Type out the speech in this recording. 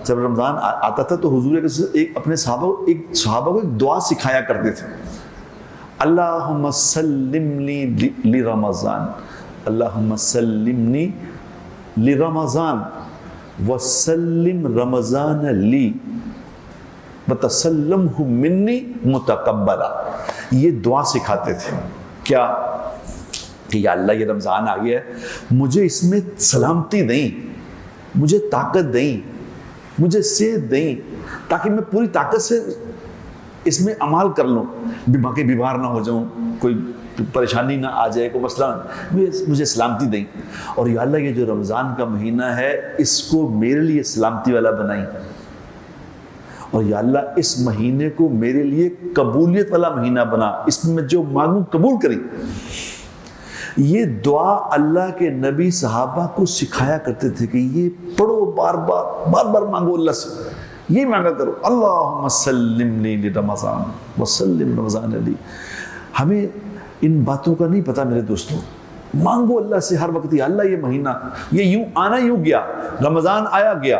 جب رمضان آتا تھا تو حضور اپنے صحابہ کو ایک دعا سکھایا کرتے تھے، اللہم سلمنی لرمضان، اللہم سلمنی لرمضان وسلم رمضان لی وتسلمہ منی متقبلا. یہ دعا سکھاتے تھے. کیا کہ یا اللہ یہ رمضان آ گیا ہے، مجھے اس میں سلامتی دیں، مجھے طاقت دیں، مجھے صحت دیں، تاکہ میں پوری طاقت سے اس میں عمل کر لوں، باقی بیمار نہ ہو جاؤں، کوئی پریشانی نہ آ جائے، کوئی مسئلہ مجھے سلامتی دیں. اور یا اللہ یہ جو رمضان کا مہینہ ہے اس کو میرے لیے سلامتی والا بنائیں، اور یا اللہ اس مہینے کو میرے لیے قبولیت والا مہینہ بنا، اس میں جو مانگوں قبول کریں. یہ دعا اللہ کے نبی صحابہ کو سکھایا کرتے تھے کہ یہ پڑھو، بار بار مانگو اللہ سے، یہ مانگا کرو، اللہم سلمنی لرمضان وسلم رمضان علی. ہمیں ان باتوں کا نہیں پتہ میرے دوستوں. مانگو اللہ سے ہر وقت، یا اللہ یہ مہینہ یہ یوں آنا یوں گیا، رمضان آیا گیا،